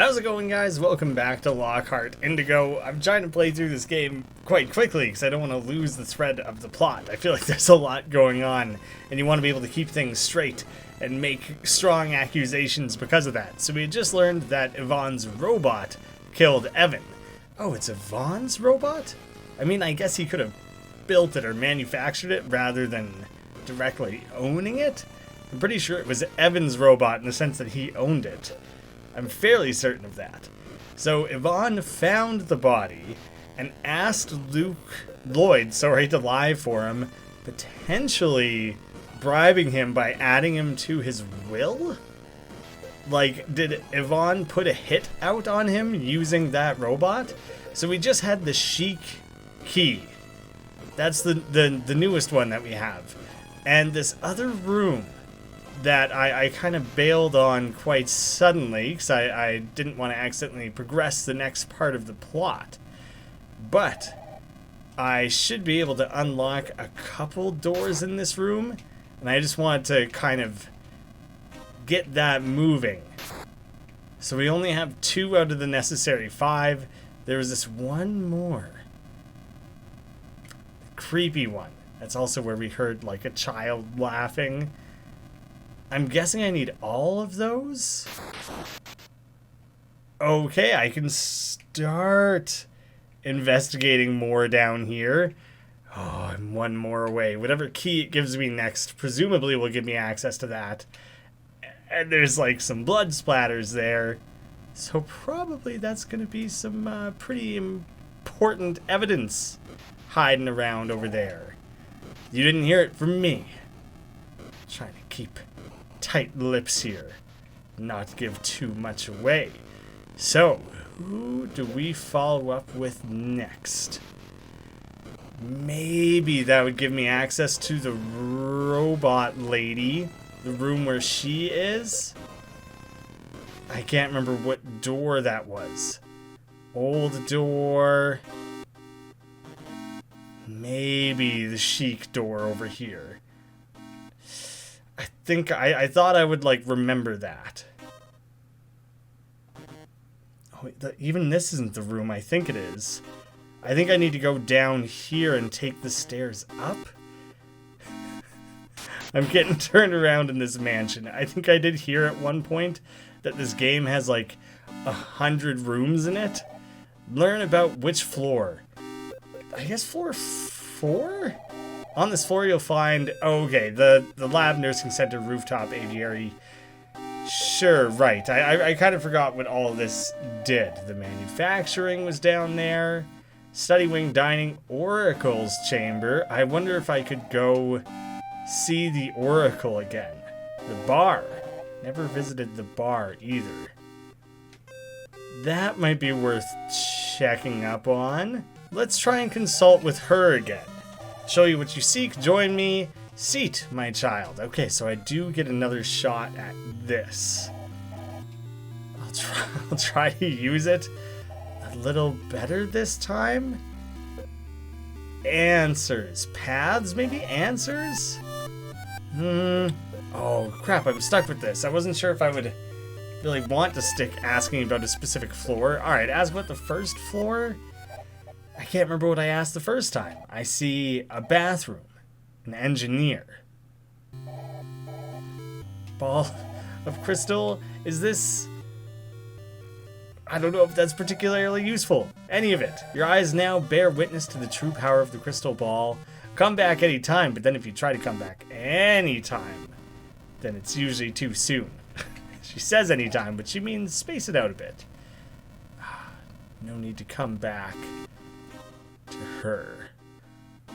How's it going, guys? Welcome back to Lockheart Indigo. I'm trying to play through this game quite quickly because I don't want to lose the thread of the plot. I feel like there's a lot going on and you want to be able to keep things straight and make strong accusations because of that. So we had just learned that Yvonne's robot killed Evan. Oh, it's Yvonne's robot? I mean, I guess he could have built it or manufactured it rather than directly owning it. I'm pretty sure it was Evan's robot in the sense that he owned it. I'm fairly certain of that. So Yvonne found the body and asked Lloyd to lie for him, potentially bribing him by adding him to his will? Like, did Yvonne put a hit out on him using that robot? So we just had the chic key. That's the newest one that we have. And this other room that I kind of bailed on quite suddenly because I didn't want to accidentally progress the next part of the plot. But I should be able to unlock a couple doors in this room, and I just wanted to kind of get that moving. So we only have 2 out of the necessary 5. There was this one more. The creepy one. That's also where we heard like a child laughing. I'm guessing I need all of those? Okay, I can start investigating more down here. Oh, I'm one more away. Whatever key it gives me next, presumably will give me access to that. And there's like some blood splatters there. So probably that's going to be some pretty important evidence hiding around over there. You didn't hear it from me. I'm trying to keep tight lips here, not give too much away. So, who do we follow up with next? Maybe that would give me access to the robot lady, the room where she is. I can't remember what door that was. Old door. Maybe the chic door over here. I thought I would, like, remember that. Oh, wait, even this isn't the room I think it is. I think I need to go down here and take the stairs up. I'm getting turned around in this mansion. I think I did hear at one point that this game has, like, 100 rooms in it. Learn about which floor. I guess floor 4? On this floor, you'll find, the lab, nursing center, rooftop, aviary. Sure, right. I kind of forgot what all of this did. The manufacturing was down there. Study wing, dining, oracle's chamber. I wonder if I could go see the oracle again. The bar. Never visited the bar either. That might be worth checking up on. Let's try and consult with her again. Show you what you seek, join me. Seat, my child. Okay, so I do get another shot at this. I'll try to use it a little better this time. Answers. Paths, maybe? Answers? Oh, crap, I'm stuck with this. I wasn't sure if I would really want to stick asking about a specific floor. Alright, ask about the first floor. I can't remember what I asked the first time. I see a bathroom, an engineer. Ball of crystal. Is this... I don't know if that's particularly useful. Any of it. Your eyes now bear witness to the true power of the crystal ball. Come back any time, but then if you try to come back any time, then it's usually too soon. She says any time, but she means space it out a bit. No need to come back to her.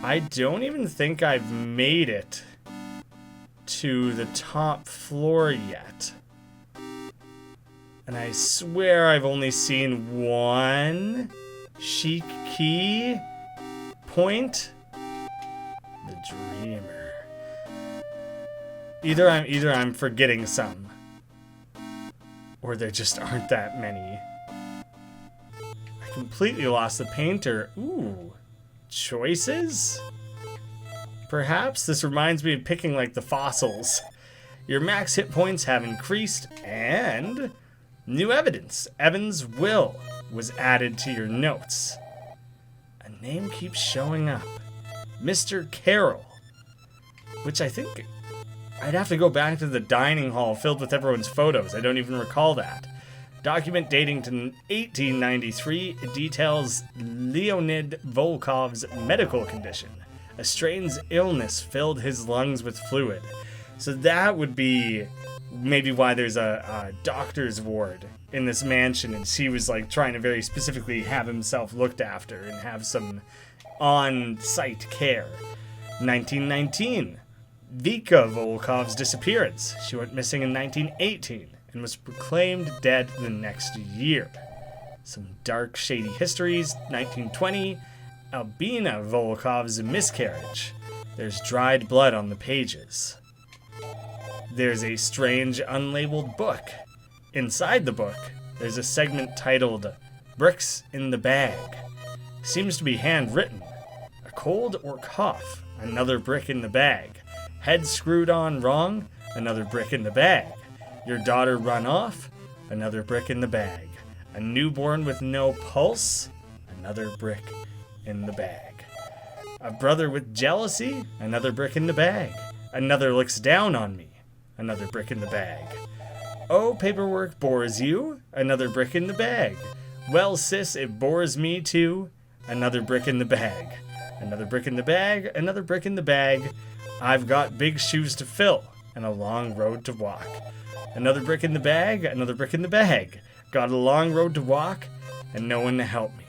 I don't even think I've made it to the top floor yet. And I swear I've only seen one chic key point. The dreamer. Either I'm forgetting some, or there just aren't that many. Completely lost the painter. Ooh. Choices? Perhaps this reminds me of picking like the fossils. Your max hit points have increased, and New evidence. Evan's will was added to your notes. A name keeps showing up. Mr. Carroll. Which I think I'd have to go back to the dining hall filled with everyone's photos. I don't even recall that. Document dating to 1893 details Leonid Volkov's medical condition. A strange illness filled his lungs with fluid. So that would be maybe why there's a doctor's ward in this mansion, and she was like trying to very specifically have himself looked after and have some on-site care. 1919. Vika Volkov's disappearance. She went missing in 1918 and was proclaimed dead the next year. Some dark, shady histories. 1920. Albina Volkov's miscarriage. There's dried blood on the pages. There's a strange, unlabeled book. Inside the book, there's a segment titled Bricks in the Bag. Seems to be handwritten. A cold or cough, another brick in the bag. Head screwed on wrong, another brick in the bag. Your daughter run off, another brick in the bag. A newborn with no pulse, another brick in the bag. A brother with jealousy, another brick in the bag. Another looks down on me, another brick in the bag. Oh, paperwork bores you, another brick in the bag. Well, sis, it bores me too, another brick in the bag. Another brick in the bag, another brick in the bag. I've got big shoes to fill and a long road to walk. Another brick in the bag, another brick in the bag. Got a long road to walk and no one to help me.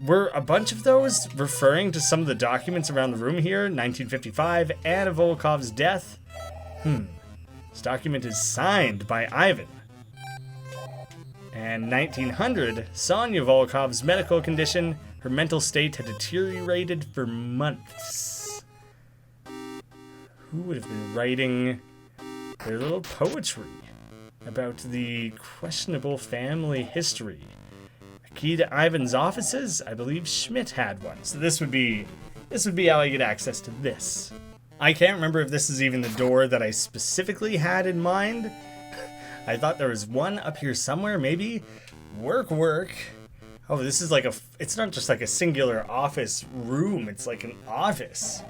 Were a bunch of those referring to some of the documents around the room here? 1955, Aya Volkov's death. This document is signed by Ivan. And 1900, Sonia Volkov's medical condition. Her mental state had deteriorated for months. Who would have been writing their little poetry about the questionable family history? A key to Ivan's offices? I believe Schmidt had one. So this would be how I get access to this. I can't remember if this is even the door that I specifically had in mind. I thought there was one up here somewhere, maybe. Work. Oh, this is like it's not just like a singular office room, it's like an office.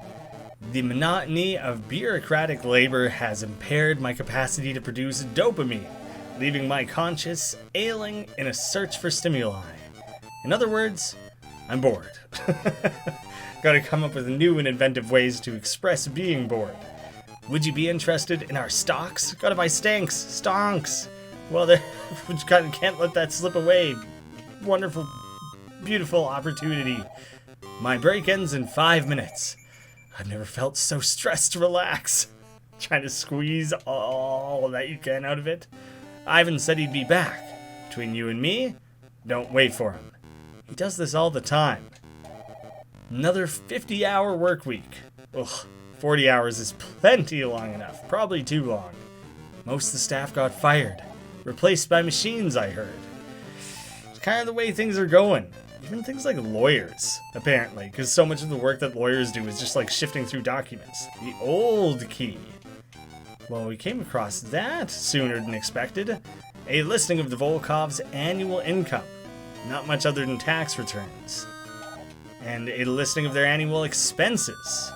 The monotony of bureaucratic labor has impaired my capacity to produce dopamine, leaving my conscience ailing in a search for stimuli. In other words, I'm bored. Gotta come up with new and inventive ways to express being bored. Would you be interested in our stocks? Gotta buy stonks. Well, we can't let that slip away. Wonderful, beautiful opportunity. My break ends in 5 minutes. I've never felt so stressed to relax. Trying to squeeze all that you can out of it. Ivan said he'd be back. Between you and me, don't wait for him. He does this all the time. Another 50-hour work week. Ugh, 40 hours is plenty long enough. Probably too long. Most of the staff got fired. Replaced by machines, I heard. It's kind of the way things are going. Even things like lawyers, apparently, because so much of the work that lawyers do is just like shifting through documents. The old key. Well, we came across that sooner than expected. A listing of the Volkov's annual income. Not much other than tax returns. And a listing of their annual expenses.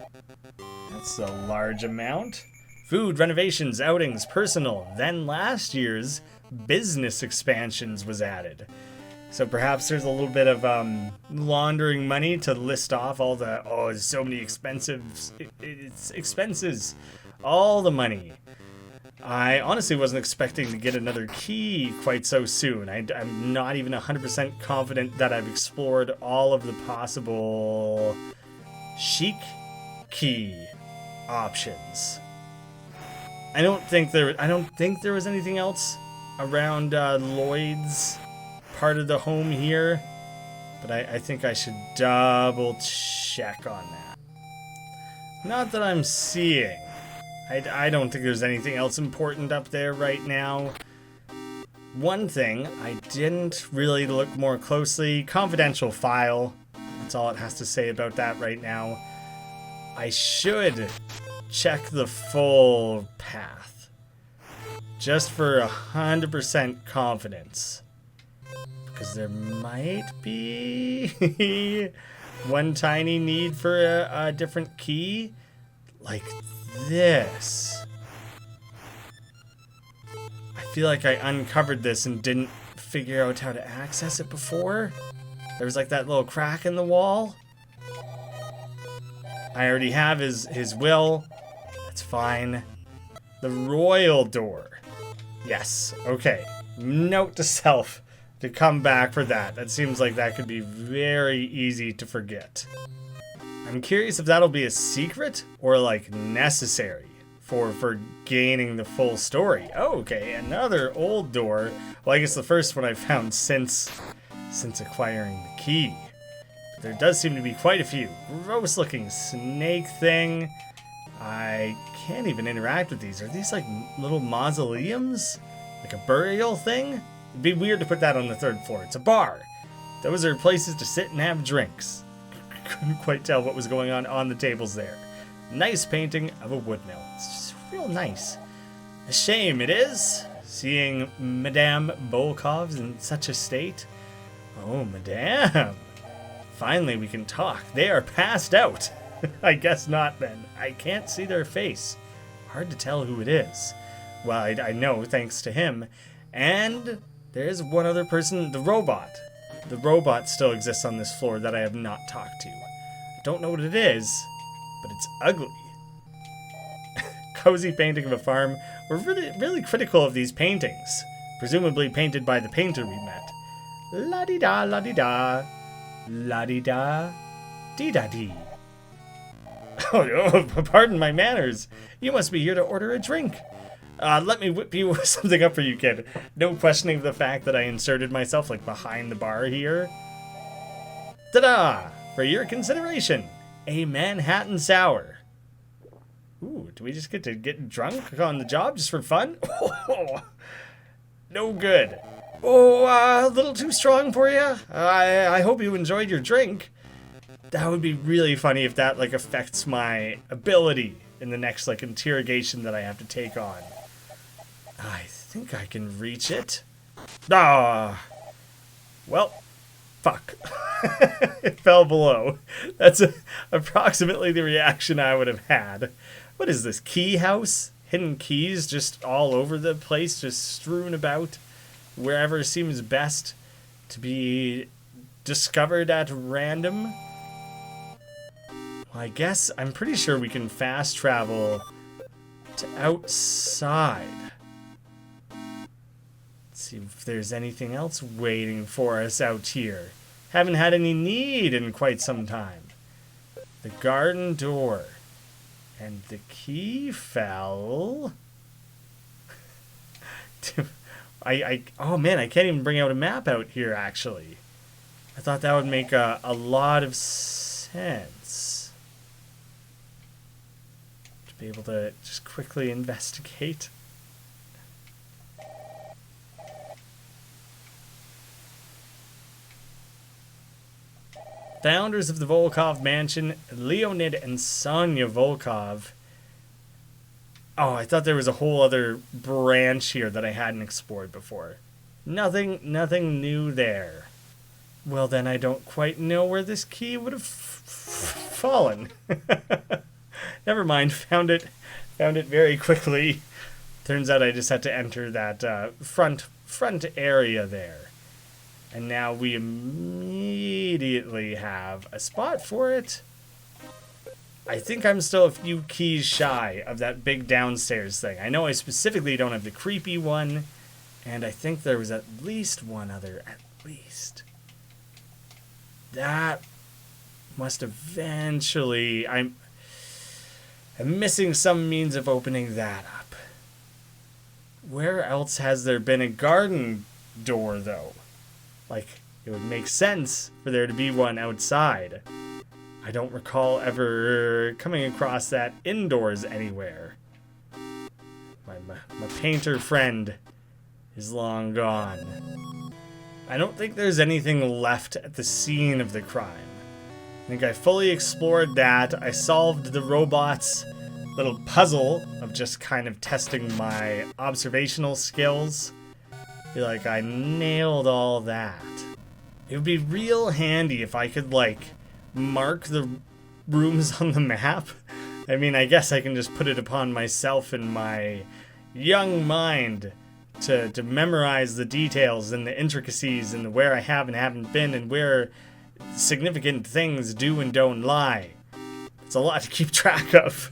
That's a large amount. Food, renovations, outings, personal. Then last year's business expansions was added. So perhaps there's a little bit of laundering money to list off all the, there's so many expenses. All the money. I honestly wasn't expecting to get another key quite so soon. I'm not even 100% confident that I've explored all of the possible chic key options. I don't think there was anything else around Lloyd's part of the home here, but I think I should double check on that. Not that I'm seeing. I don't think there's anything else important up there right now. One thing, I didn't really look more closely. Confidential file. That's all it has to say about that right now. I should check the full path. just for 100% confidence. Because there might be one tiny need for a different key. Like this. I feel like I uncovered this and didn't figure out how to access it before. There was like that little crack in the wall. I already have his will. That's fine. The royal door. Yes, okay. Note to self to come back for that. That seems like that could be very easy to forget. I'm curious if that'll be a secret or like necessary for gaining the full story. Oh, okay, another old door. Well, I guess the first one I found since acquiring the key. But there does seem to be quite a few. Gross looking snake thing. I can't even interact with these. Are these like little mausoleums? Like a burial thing? It'd be weird to put that on the 3rd floor. It's a bar. Those are places to sit and have drinks. Couldn't quite tell what was going on the tables there. Nice painting of a woodmill. It's just real nice. A shame it is, seeing Madame Volkov in such a state. Oh, Madame. Finally we can talk. They are passed out. I guess not then. I can't see their face. Hard to tell who it is. Well, I know thanks to him. And there's one other person, the robot. The robot still exists on this floor that I have not talked to. I don't know what it is, but it's ugly. Cozy painting of a farm. We're really critical of these paintings. Presumably painted by the painter we met. La-di-da, la-di-da. La-di-da. Dee-da-dee. Oh, pardon my manners. You must be here to order a drink. Let me whip you something up for you, kid. No questioning the fact that I inserted myself like behind the bar here. Ta-da! For your consideration, a Manhattan Sour. Ooh, do we just get to get drunk on the job just for fun? Oh, no good. Oh, a little too strong for you? I hope you enjoyed your drink. That would be really funny if that like affects my ability in the next like interrogation that I have to take on. I think I can reach it. Ah, well, fuck. It fell below. That's approximately the reaction I would have had. What is this, key house? Hidden keys just all over the place, just strewn about wherever seems best to be discovered at random. Well, I guess I'm pretty sure we can fast travel to outside. See if there's anything else waiting for us out here. Haven't had any need in quite some time. The garden door. And the key fell. Oh man, I can't even bring out a map out here actually. I thought that would make a lot of sense. To be able to just quickly investigate. Founders of the Volkov mansion, Leonid and Sonia Volkov. Oh, I thought there was a whole other branch here that I hadn't explored before. Nothing new there. Well, then I don't quite know where this key would have fallen. Never mind, found it very quickly. Turns out I just had to enter that front area there. And now we immediately have a spot for it. I think I'm still a few keys shy of that big downstairs thing. I know I specifically don't have the creepy one. And I think there was at least one other. At least. That must eventually... I'm missing some means of opening that up. Where else has there been a garden door, though? Like, it would make sense for there to be one outside. I don't recall ever coming across that indoors anywhere. My painter friend is long gone. I don't think there's anything left at the scene of the crime. I think I fully explored that. I solved the robots. little puzzle of just kind of testing my observational skills. I feel like I nailed all that. It would be real handy if I could, like, mark the rooms on the map. I mean, I guess I can just put it upon myself in my young mind to memorize the details and the intricacies and the where I have and haven't been and where significant things do and don't lie. It's a lot to keep track of.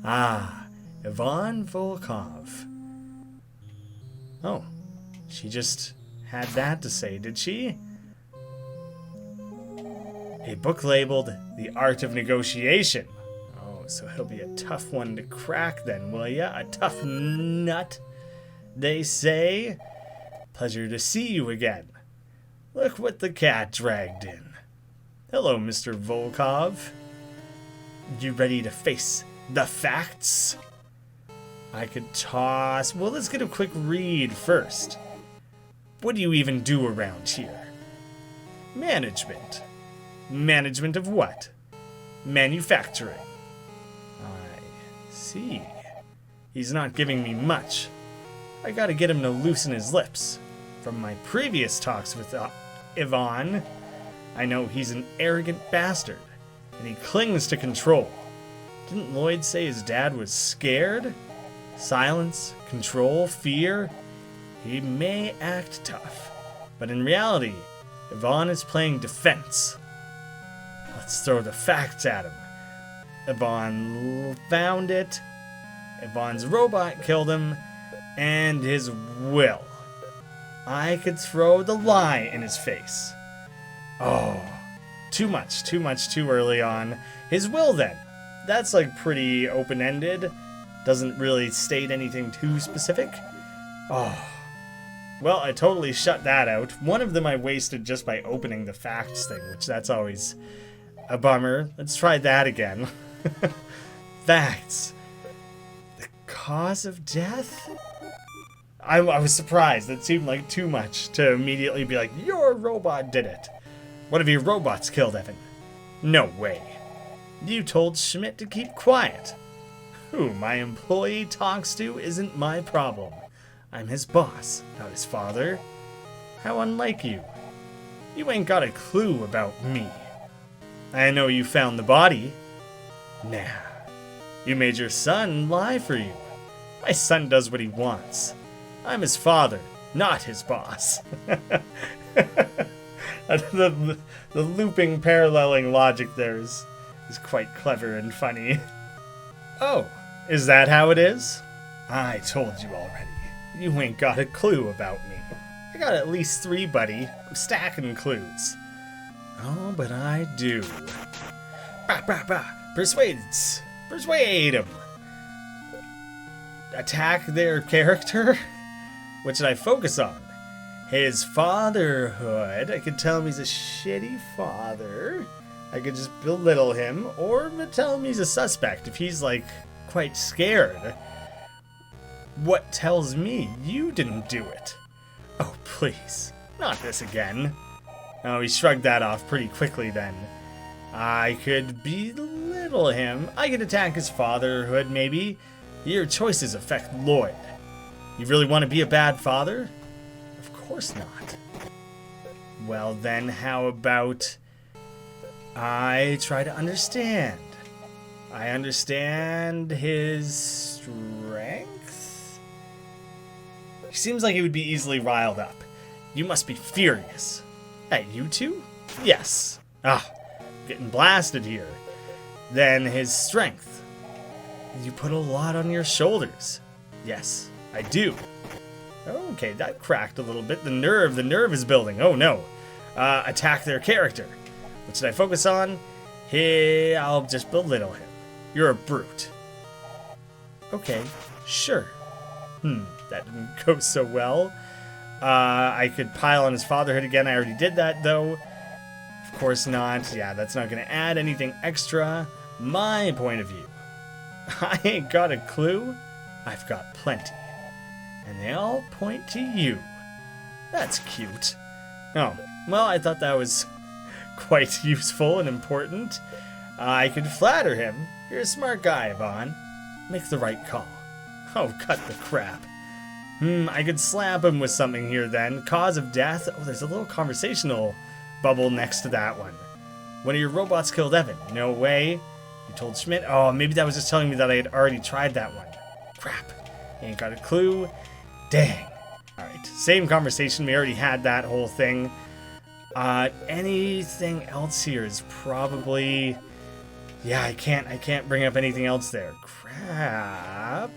Ah, Evan Volkov. Oh, she just had that to say, did she? A book labeled The Art of Negotiation. Oh, so he'll be a tough one to crack then, will ya? A tough nut, they say. Pleasure to see you again. Look what the cat dragged in. Hello, Mr. Volkov. You ready to face the facts? I could toss... Well, let's get a quick read first. What do you even do around here? Management. Management of what? Manufacturing. I see. He's not giving me much. I gotta get him to loosen his lips. From my previous talks with Ivan, I know he's an arrogant bastard, and he clings to control. Didn't Lloyd say his dad was scared? Silence, control, fear? He may act tough, but in reality, Ivan is playing defense. Let's throw the facts at him. Ivan found it. Ivan's robot killed him, and his will. I could throw the lie in his face. Oh, too much too early on. His will then. That's like pretty open-ended. Doesn't really state anything too specific. Oh. Well, I totally shut that out. One of them I wasted just by opening the facts thing, which that's always a bummer. Let's try that again. Facts. The cause of death? I was surprised. It seemed like too much to immediately be like, your robot did it. One of your robots killed Evan. No way. You told Schmidt to keep quiet. Who my employee talks to isn't my problem. I'm his boss, not his father. How unlike you. You ain't got a clue about me. I know you found the body. Nah. You made your son lie for you. My son does what he wants. I'm his father, not his boss. The looping, paralleling logic there is quite clever and funny. Oh, is that how it is? I told you already. You ain't got a clue about me. I got at least 3, buddy. I'm stacking clues. Oh, but I do. Persuade him. Attack their character? What should I focus on? His fatherhood. I could tell him he's a shitty father. I could just belittle him, or tell him he's a suspect if he's, like, quite scared. What tells me you didn't do it? Oh, please. Not this again. Oh, he shrugged that off pretty quickly then. I could belittle him. I could attack his fatherhood, maybe. Your choices affect Lloyd. You really want to be a bad father? Of course not. Well then, how about I try to understand? I understand his strength? He seems like he would be easily riled up. You must be furious. At you two? Yes. Getting blasted here. Then his strength. You put a lot on your shoulders. Yes, I do. Okay, that cracked a little bit. The nerve is building. Oh no. Attack their character. What should I focus on? I'll just belittle him. You're a brute. Okay, sure. That didn't go so well. I could pile on his fatherhood again. I already did that, though. Of course not. Yeah, that's not going to add anything extra. My point of view. I ain't got a clue. I've got plenty. And they all point to you. That's cute. Oh, well, I thought that was quite useful and important. I could flatter him. You're a smart guy, Yvonne. Make the right call. Oh, cut the crap. I could slap him with something here then. Cause of death? Oh, there's a little conversational bubble next to that one. One of your robots killed Evan. No way. You told Schmidt? Oh, maybe that was just telling me that I had already tried that one. Crap. Ain't got a clue. Dang. Alright, same conversation. We already had that whole thing. Anything else here is probably... Yeah, I can't bring up anything else there. Crap.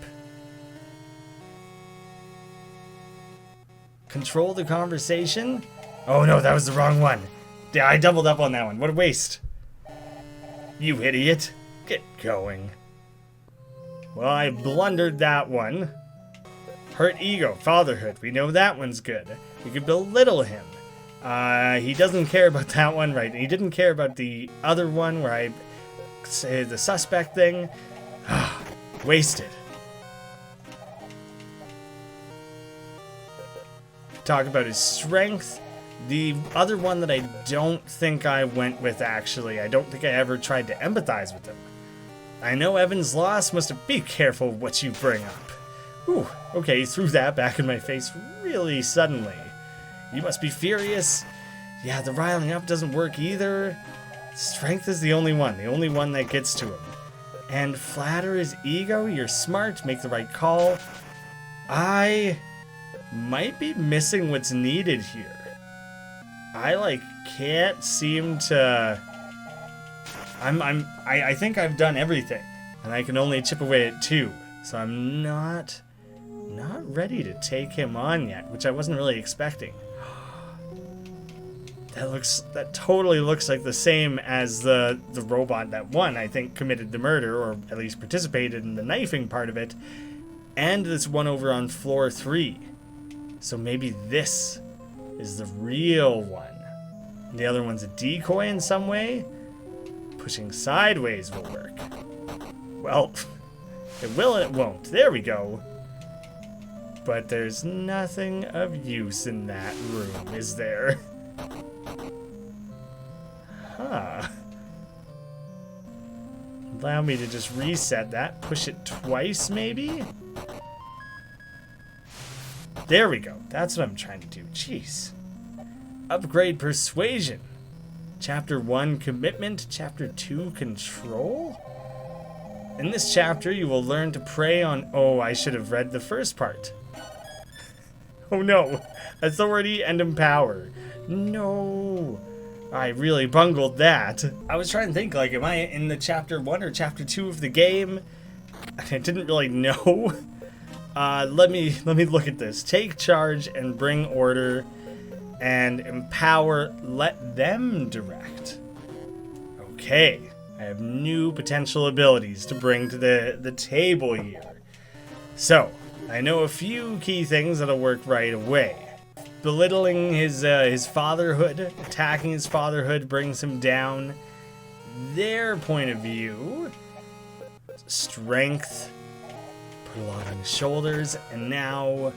Control the conversation? Oh no, that was the wrong one. Yeah, I doubled up on that one. What a waste. You idiot. Get going. Well, I blundered that one. Hurt ego, fatherhood. We know that one's good. We could belittle him. He doesn't care about that one, right? He didn't care about the other one where I say the suspect thing. Wasted. Talk about his strength. The other one that I don't think I went with, actually. I don't think I ever tried to empathize with him. I know Evan's loss. Must have... Be careful what you bring up. Ooh, okay, he threw that back in my face really suddenly. You must be furious. Yeah, the riling up doesn't work either. Strength is the only one that gets to him. And flatter his ego. You're smart. Make the right call. I might be missing what's needed here. I can't seem to... I think I've done everything, and I can only chip away at 2. So I'm not ready to take him on yet, which I wasn't really expecting. That totally looks like the same as the robot that won, I think, committed the murder, or at least participated in the knifing part of it, and this one over on floor 3. So maybe this is the real one. The other one's a decoy in some way. Pushing sideways will work. Well, it will and it won't. There we go. But there's nothing of use in that room, is there? Huh. Allow me to just reset that. Push it twice, maybe? There we go. That's what I'm trying to do. Jeez. Upgrade persuasion. Chapter 1, commitment. Chapter 2, control. In this chapter, you will learn to prey on... Oh, I should have read the first part. Oh no. Authority and empower. No. I really bungled that. I was trying to think, am I in the chapter 1 or chapter 2 of the game? I didn't really know. Let me look at this. Take charge and bring order, and empower, let them direct. Okay, I have new potential abilities to bring to the table here. So, I know a few key things that'll work right away. Belittling his fatherhood, attacking his fatherhood brings him down. Their point of view, strength, put a lot on his shoulders, and now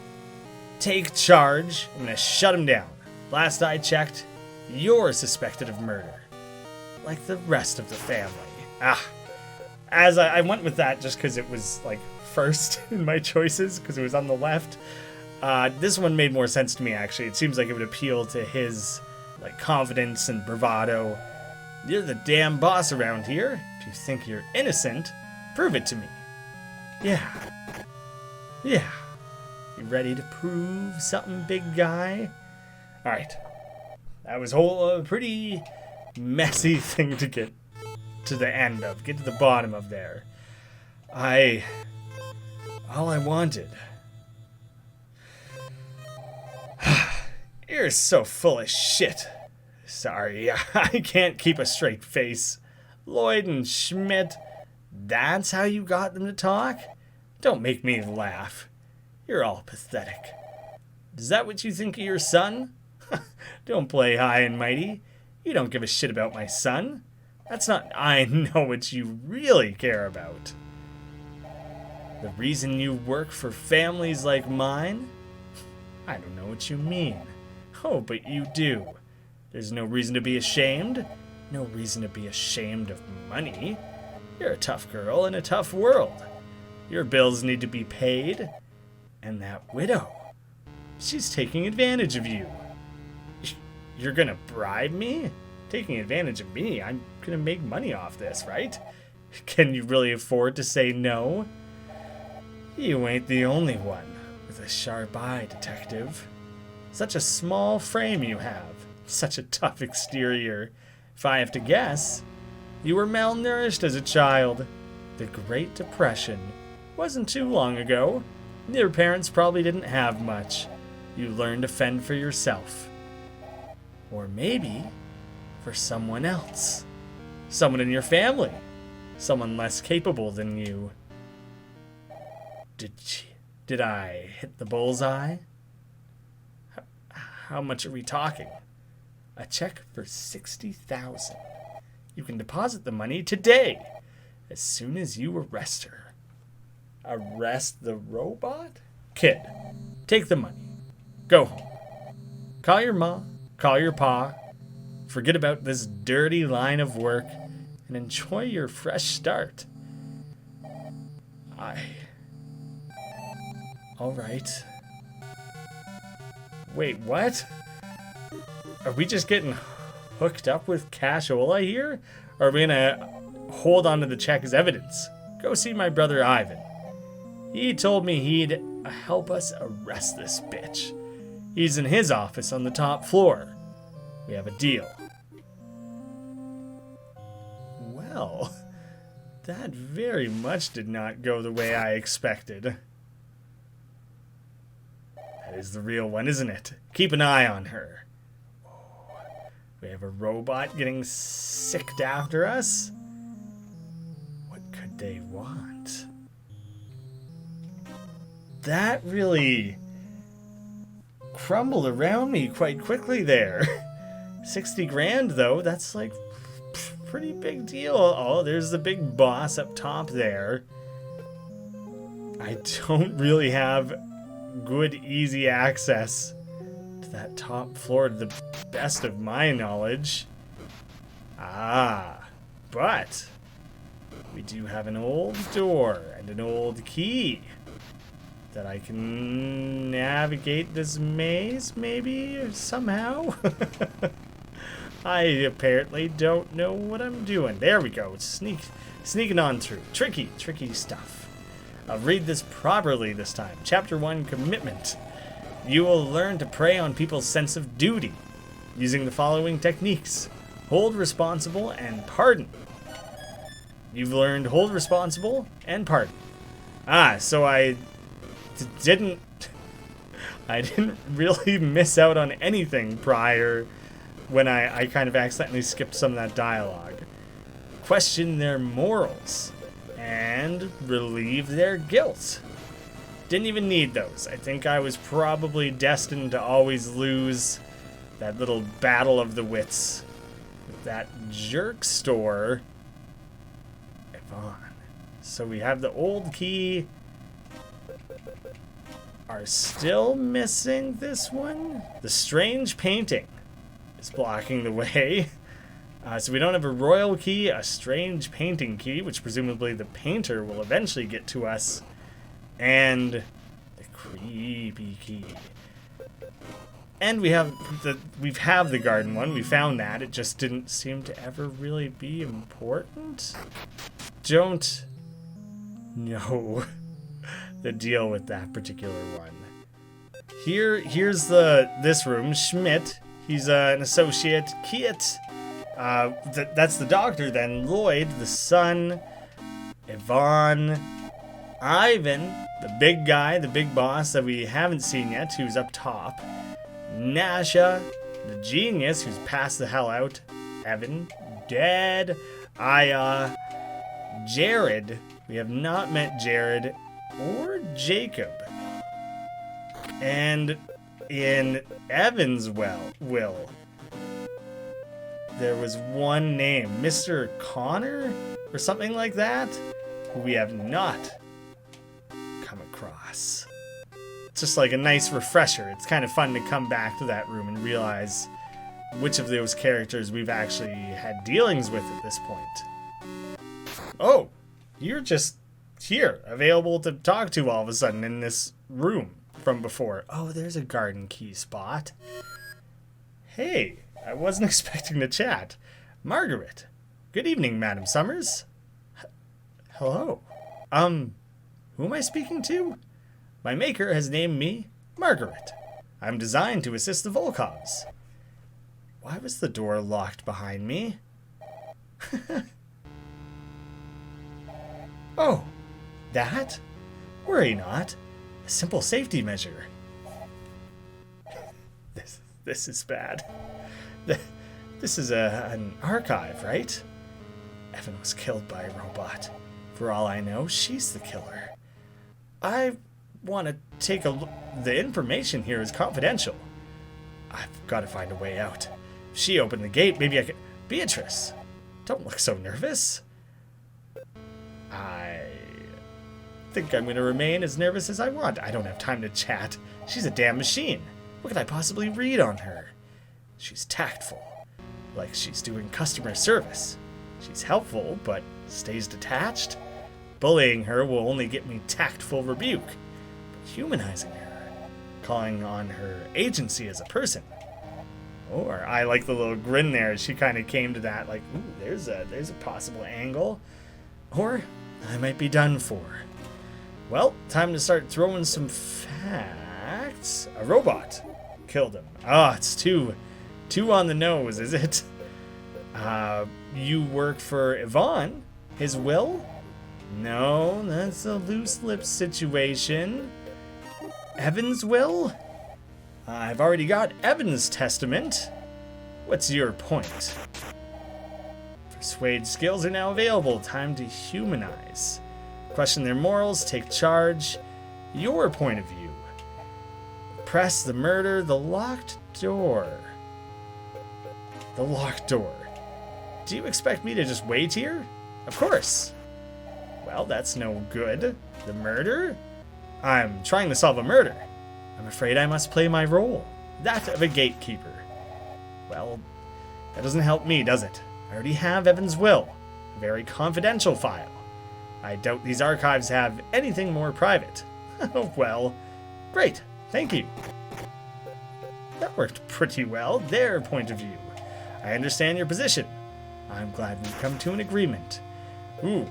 take charge. I'm gonna shut him down. Last I checked, you're suspected of murder, like the rest of the family. As I went with that just because it was first in my choices, because it was on the left. This one made more sense to me, actually. It seems like it would appeal to his confidence and bravado. You're the damn boss around here. If you think you're innocent, prove it to me. Yeah. You ready to prove something, big guy? Alright. That was a pretty messy thing to get to the end of. Get to the bottom of there. All I wanted... You're so full of shit. Sorry, I can't keep a straight face. Lloyd and Schmidt, that's how you got them to talk? Don't make me laugh. You're all pathetic. Is that what you think of your son? Don't play high and mighty. You don't give a shit about my son. That's not I know what you really care about. The reason you work for families like mine? I don't know what you mean. Oh, but you do. There's no reason to be ashamed. No reason to be ashamed of money. You're a tough girl in a tough world. Your bills need to be paid. And that widow, she's taking advantage of you. You're gonna bribe me? Taking advantage of me? I'm gonna make money off this, right? Can you really afford to say no? You ain't the only one with a sharp eye, detective. Such a small frame you have. Such a tough exterior. If I have to guess, you were malnourished as a child. The Great Depression wasn't too long ago. Your parents probably didn't have much. You learned to fend for yourself. Or maybe for someone else. Someone in your family. Someone less capable than you. Did I hit the bullseye? How much are we talking? A check for $60,000. You can deposit the money today, as soon as you arrest her. Arrest the robot? Kid, take the money. Go home. Call your ma, call your pa. Forget about this dirty line of work and enjoy your fresh start. All right. Wait, what? Are we just getting hooked up with Cashola here? Or are we gonna hold on to the check as evidence? Go see my brother Ivan. He told me he'd help us arrest this bitch. He's in his office on the top floor. We have a deal. Well, that very much did not go the way I expected. That is the real one, isn't it? Keep an eye on her. Oh, we have a robot getting sicked after us? What could they want? That really crumbled around me quite quickly there. 60 grand though, that's like pretty big deal. Oh, there's the big boss up top there. I don't really have good, easy access to that top floor to the best of my knowledge. But we do have an old door and an old key that I can navigate this maze, maybe, somehow. I apparently don't know what I'm doing. There we go. Sneaking on through. Tricky stuff. I'll read this properly this time. Chapter 1, Commitment. You will learn to prey on people's sense of duty using the following techniques. Hold responsible and pardon. You've learned hold responsible and pardon. So I didn't really miss out on anything prior when I kind of accidentally skipped some of that dialogue. Question their morals and relieve their guilt. Didn't even need those. I think I was probably destined to always lose that little battle of the wits with that jerk store. Evan. So we have the old key. Are still missing this one. The strange painting is blocking the way. So we don't have a royal key, a strange painting key, which presumably the painter will eventually get to us, and the creepy key. And we have the garden one. We found that. It just didn't seem to ever really be important. Don't know the deal with that particular one. Here's this room. Schmidt. He's an associate. Kit. That's the doctor then. Lloyd, the son. Yvonne. Ivan, the big guy, the big boss that we haven't seen yet, who's up top. Nasha, the genius who's passed the hell out. Evan, dead. Aya. Jared. We have not met Jared or Jacob. And in Evan's will, there was one name, Mr. Connor or something like that, who we have not come across. It's just like a nice refresher. It's kind of fun to come back to that room and realize which of those characters we've actually had dealings with at this point. Oh, you're just here, available to talk to all of a sudden in this room from before. Oh, there's a garden key spot. Hey, I wasn't expecting to chat. Margaret. Good evening, Madam Summers. Hello. Who am I speaking to? My maker has named me Margaret. I'm designed to assist the Volkovs. Why was the door locked behind me? Oh, that? Worry not. A simple safety measure. This is bad. This is an archive, right? Evan was killed by a robot. For all I know, she's the killer. I want to take a look. The information here is confidential. I've got to find a way out. If she opened the gate, maybe I could... Beatris, don't look so nervous. I think I'm going to remain as nervous as I want. I don't have time to chat. She's a damn machine. What could I possibly read on her? She's tactful, like she's doing customer service. She's helpful, but stays detached. Bullying her will only get me tactful rebuke. But humanizing her, calling on her agency as a person. Or I like the little grin there. She kind of came to that, like, ooh, there's a possible angle. Or I might be done for. Well, time to start throwing some facts. A robot killed him. Ah, it's too on the nose, is it? You work for Yvonne? His will? No, that's a loose lips situation. Evan's will? I've already got Evan's testament. What's your point? Persuade skills are now available. Time to humanize. Question their morals, take charge. Your point of view. Press the murder, the locked door. The locked door. Do you expect me to just wait here? Of course. Well, that's no good. The murder? I'm trying to solve a murder. I'm afraid I must play my role. That of a gatekeeper. Well, that doesn't help me, does it? I already have Evan's will. A very confidential file. I doubt these archives have anything more private. Oh, well. Great. Thank you. That worked pretty well. Their point of view. I understand your position. I'm glad we've come to an agreement. Ooh,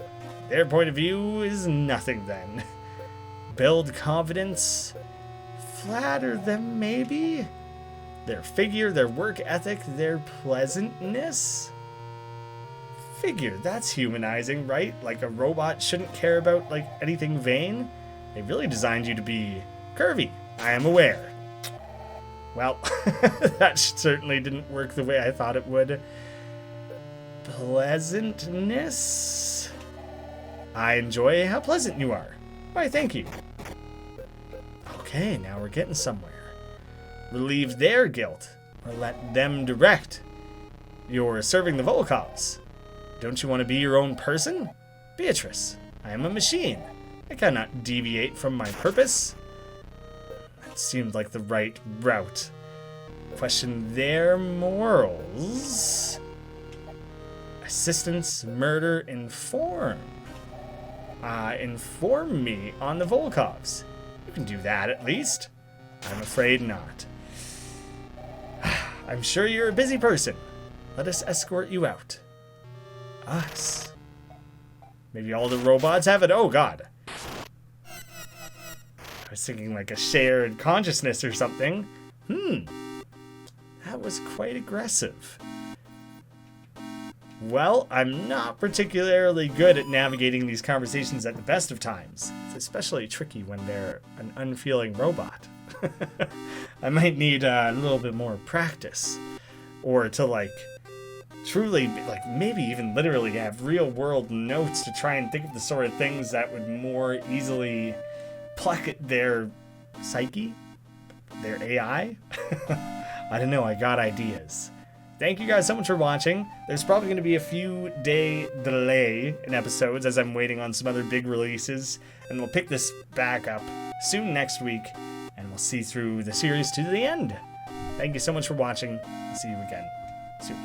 their point of view is nothing then. Build confidence. Flatter them, maybe? Their figure, their work ethic, their pleasantness? Figure, that's humanizing, right? Like a robot shouldn't care about, like, anything vain? They really designed you to be curvy. I am aware. Well, that certainly didn't work the way I thought it would. Pleasantness? I enjoy how pleasant you are. Why, thank you. Okay, now we're getting somewhere. Relieve their guilt, or let them direct. You're serving the Volkovs. Don't you want to be your own person? Beatris, I am a machine. I cannot deviate from my purpose. That seemed like the right route. Question their morals. Assistance, murder, inform. Inform me on the Volkovs. You can do that at least. I'm afraid not. I'm sure you're a busy person. Let us escort you out. Us. Maybe all the robots have it. Oh, God. I was thinking like a shared consciousness or something. That was quite aggressive. Well, I'm not particularly good at navigating these conversations at the best of times. It's especially tricky when they're an unfeeling robot. I might need a little bit more practice. Or to, like, truly, like, maybe even literally have real-world notes to try and think of the sort of things that would more easily pluck at their psyche, their AI. I don't know, I got ideas. Thank you guys so much for watching. There's probably going to be a few day delay in episodes as I'm waiting on some other big releases, and we'll pick this back up soon next week, and we'll see through the series to the end. Thank you so much for watching. I'll see you again soon.